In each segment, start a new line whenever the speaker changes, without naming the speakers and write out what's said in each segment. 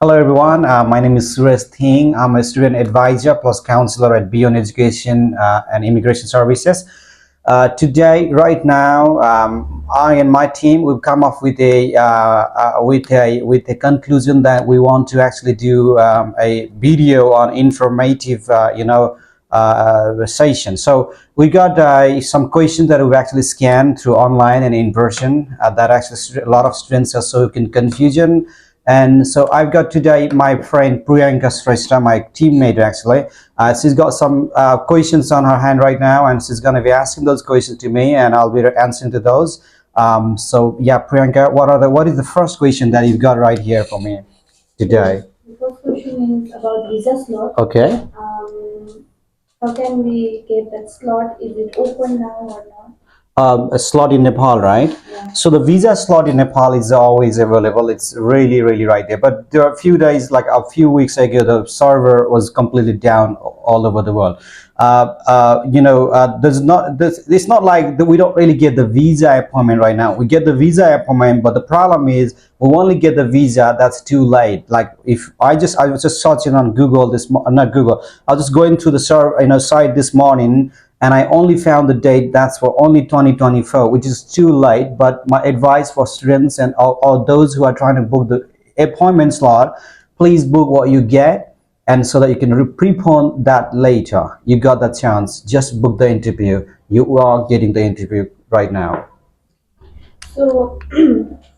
Hello everyone, my name is Suresh Thing. I'm a student advisor plus counselor at Beyond Education and Immigration Services. Today, right now, I and my team will come up with a conclusion that we want to actually do a video on informative, session. So we got some questions that we've actually scanned through online and in person. That actually a lot of students are so in confusion. And so I've got today my friend Priyanka Shrestha, my teammate actually. She's got some questions on her hand right now, and she's going to be asking those questions to me, and I'll be answering to those. So yeah, Priyanka, what is the first question that you've got right here for me today?
The first question is about visa slot.
Okay.
How can we get that slot? Is it open now or not?
A slot in Nepal, right?
Yeah.
So the visa slot in Nepal is always available. It's really, really right there. But there are a few days, like a few weeks ago, the server was completely down all over the world. It's not like that we don't really get the visa appointment right now. We get the visa appointment, but the problem is we only get the visa. That's too late. Like if I was just searching on Google not Google. I was just going through the site this morning, and I only found the date that's for only 2024, which is too late. But my advice for students and all those who are trying to book the appointment slot, please book what you get, and so that you can prepone that later. You got that chance. Just book the interview. You are getting the interview right now.
So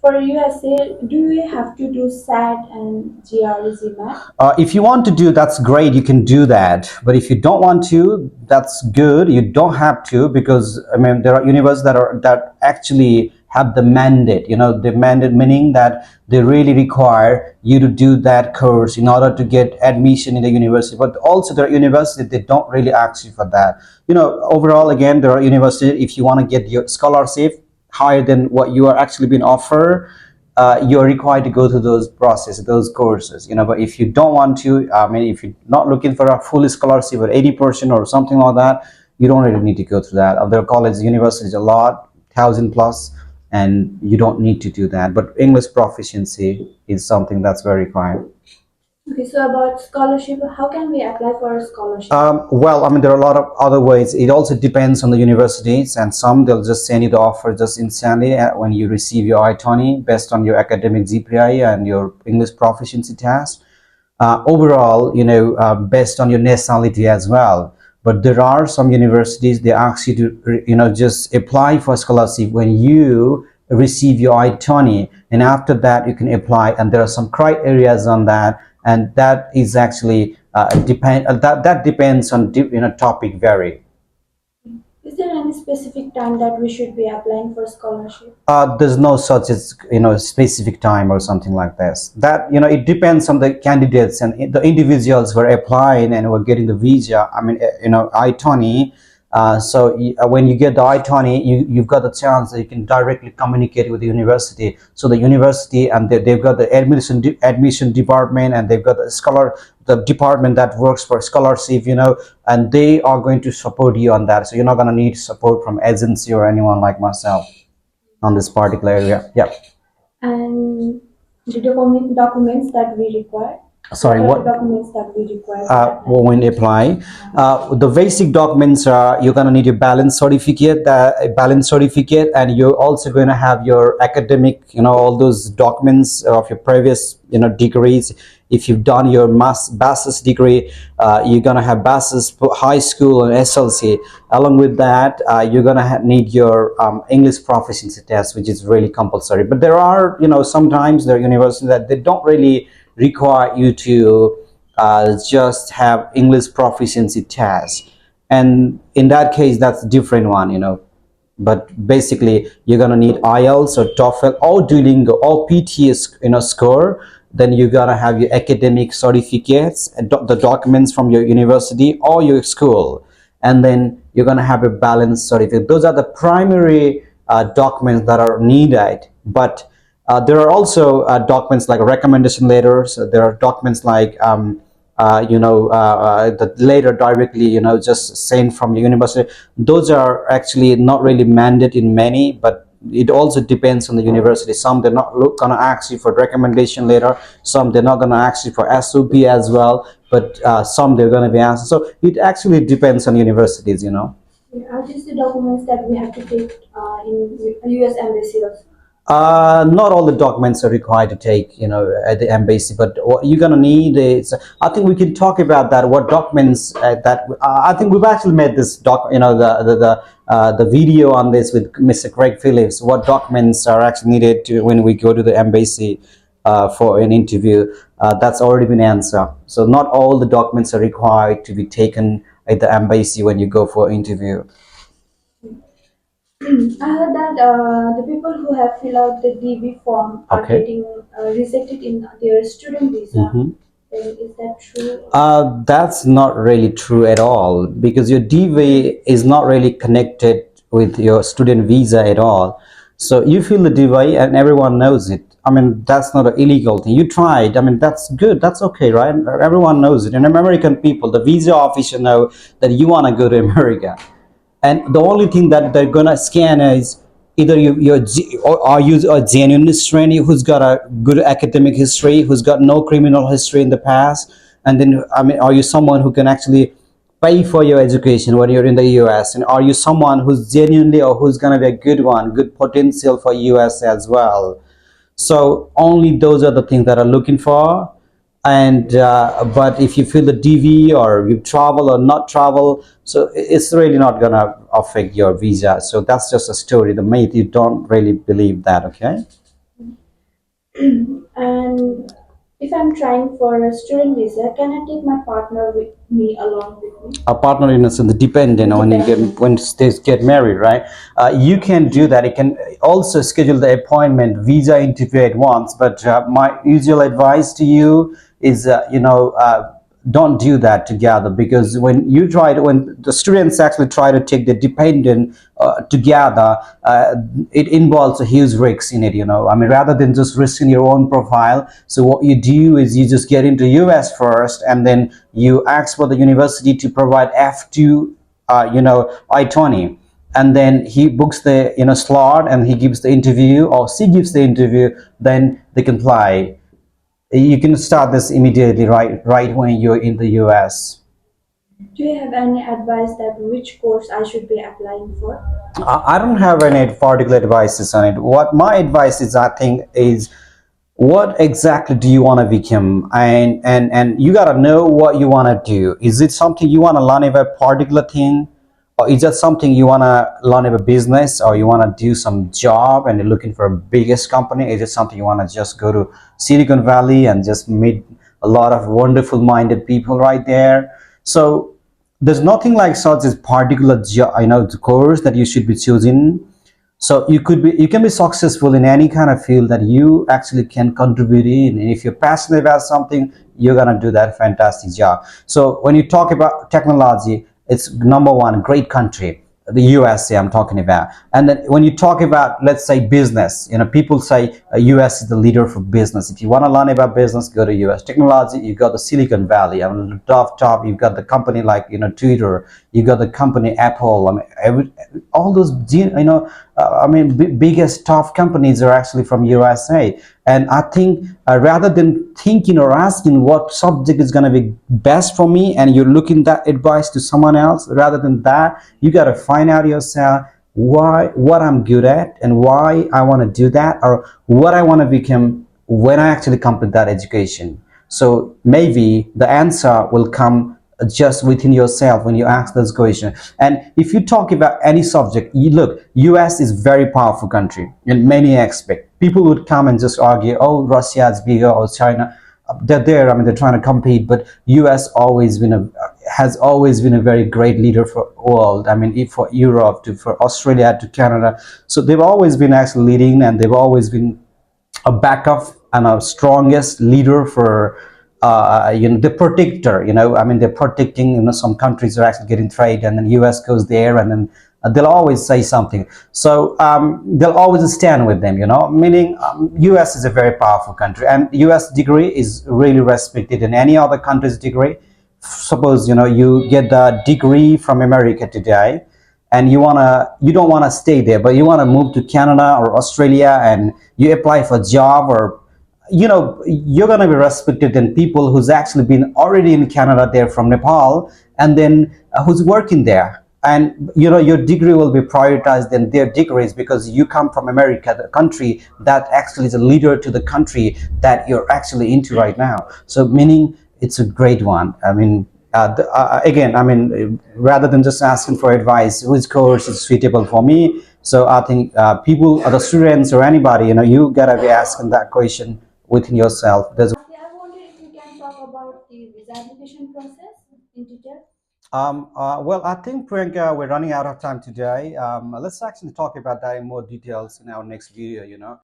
for USA, do we have to do SAT and GRE math?
If you want to do, that's great. You can do that. But if you don't want to, that's good. You don't have to, because I mean there are universities that actually have the mandate. The mandate meaning that they really require you to do that course in order to get admission in the university. But also there are universities they don't really ask you for that. Overall, again, there are universities if you want to get your scholarship higher than what you are actually being offered, you're required to go through those processes, those courses. But if you don't want to, I mean, if you're not looking for a full scholarship or 80% or something like that, you don't really need to go through that. Other colleges, universities, a lot, 1,000 plus, and you don't need to do that. But English proficiency is something that's very required.
Okay, so about scholarship, how can we apply for a scholarship?
Well, I mean, there are a lot of other ways. It also depends on the universities, and some they'll just send you the offer just instantly when you receive your I-20 based on your academic GPA and your English proficiency test. Overall, based on your nationality as well. But there are some universities they ask you to, just apply for scholarship when you receive your I-20, and after that you can apply. And there are some criteria on that, and that is actually that depends on topic vary.
Is there any specific time that we should be applying for scholarship?
There's no such as specific time or something like this. That it depends on the candidates and the individuals who are applying and who are getting the visa. I mean, I-20. When you get the I-20, you've got the chance that you can directly communicate with the university. So the university and they've got the admission department, and they've got the department that works for scholarship. And they are going to support you on that. So you're not going to need support from agency or anyone like myself on this particular area. Yeah.
And the documents that we require?
Sorry,
What are the
what?
documents that we require
When you apply, the basic documents are you're gonna need your balance certificate, and you're also going to have your academic, all those documents of your previous, degrees. If you've done your bachelor's degree, you're gonna have bachelor's, high school, and SLC. Along with that, you're gonna need your English proficiency test, which is really compulsory. But there are, sometimes there are universities that they don't really require you to just have English proficiency test, and in that case, that's a different one. But basically, you're gonna need IELTS or TOEFL or Duolingo or PTS, score. Then you're gonna have your academic certificates, and the documents from your university or your school, and then you're gonna have a balance certificate. Those are the primary documents that are needed. But there are also documents like recommendation letters. There are documents like the letter directly, just sent from the university. Those are actually not really mandated in many, but it also depends on the university. Some they're not gonna ask you for recommendation letter. Some they're not gonna ask you for SOP as well. But some they're gonna be asked. So it actually depends on universities, you know.
Yeah, are these the documents that we have to take in US embassy also?
Not all the documents are required to take, you know, at the embassy, but what you're gonna need is, I think we can talk about that. What documents that I think we've actually made this you know, the video on this with Mr. Craig Phillips. What documents are actually needed to when we go to the embassy for an interview? That's already been answered. So not all the documents are required to be taken at the embassy when you go for an interview.
I heard that the people who have filled out the DB form are
Okay.
getting rejected in their student visa.
Mhm.
Is that true?
That's not really true at all because your DV is not really connected with your student visa at all. So you fill the DV and everyone knows it. I mean, that's not an illegal thing. You tried. I mean, that's good. That's okay, right? Everyone knows it. And American people, the visa officer know that you want to go to America, and the only thing that they're gonna scan is either or are you a genuine student who's got a good academic history, who's got no criminal history in the past, and then I mean, are you someone who can actually pay for your education when you're in the US, and are you someone who's genuinely or who's gonna be a good one, good potential for US as well. So only those are the things that are looking for. And but if you fill the DV or you travel or not travel, so it's really not gonna affect your visa. So that's just a story. The mate, you don't really believe that, okay?
And if I'm trying for a student visa, can I take my partner with me along with me?
A partner in a sense, the dependent when you get
Dependent.
when they get married, right? You can do that. You can also schedule the appointment visa interview at once. But my usual advice to you is, don't do that together, because when the students actually try to take the dependent together, it involves a huge risk in it. You know, I mean, rather than just risking your own profile, so what you do is you just get into US first, and then you ask for the university to provide F2, I-20, and then he books the slot, and he gives the interview or she gives the interview, then they can fly. You can start this immediately, right when you're in the US.
Do you have any advice that which course I should be applying for?
I don't have any particular advices on it. What my advice is, I think, is what exactly do you want to become, and you got to know what you want to do. Is it something you want to learn about a particular thing, or is that something you want to learn about business, or you want to do some job and you're looking for a biggest company? Is it something you want to just go to Silicon Valley and just meet a lot of wonderful minded people right there? So there's nothing like such as particular course that you should be choosing. So you can be successful in any kind of field that you actually can contribute in, and if you're passionate about something, you're going to do that fantastic job. So when you talk about technology, it's number one, great country, the USA I'm talking about. And then when you talk about, let's say, business, people say US is the leader for business. If you want to learn about business, go to US. Technology, you got the Silicon Valley. I mean, top you've got the company like Twitter, you got the company Apple. I mean, all those biggest top companies are actually from USA. And I think rather than thinking or asking what subject is going to be best for me, and you're looking that advice to someone else, rather than that, you got to find out yourself what I'm good at and why I want to do that, or what I want to become when I actually complete that education. So maybe the answer will come just within yourself when you ask those questions. And if you talk about any subject, you look, US is very powerful country in many aspects. People would come and just argue, oh, Russia is bigger, or China. They're there. I mean, they're trying to compete, but US has always been a very great leader for world. I mean, for Europe to for Australia to Canada. So they've always been actually leading, and they've always been a backup and a strongest leader for the protector. I mean, they're protecting. Some countries are actually getting trade, and then US goes there, and then they'll always say something. So they'll always stand with them. Meaning US is a very powerful country, and US degree is really respected in any other country's degree. Suppose you get the degree from America today, and you don't want to stay there, but you want to move to Canada or Australia, and you apply for a job, or you're going to be respected than people who's actually been already in Canada, they're from Nepal, and then who's working there, and your degree will be prioritized than their degrees, because you come from America, the country that actually is a leader to the country that you're actually into right now. So meaning it's a great one. I mean, again, I mean, rather than just asking for advice, which course is suitable for me, so I think people or the students or anybody, you gotta be asking that question within yourself. There's
Lastly, I wonder if you can talk about the visa application process in detail.
well, I think, Priyanka, we're running out of time today. Let's actually talk about that in more details in our next video.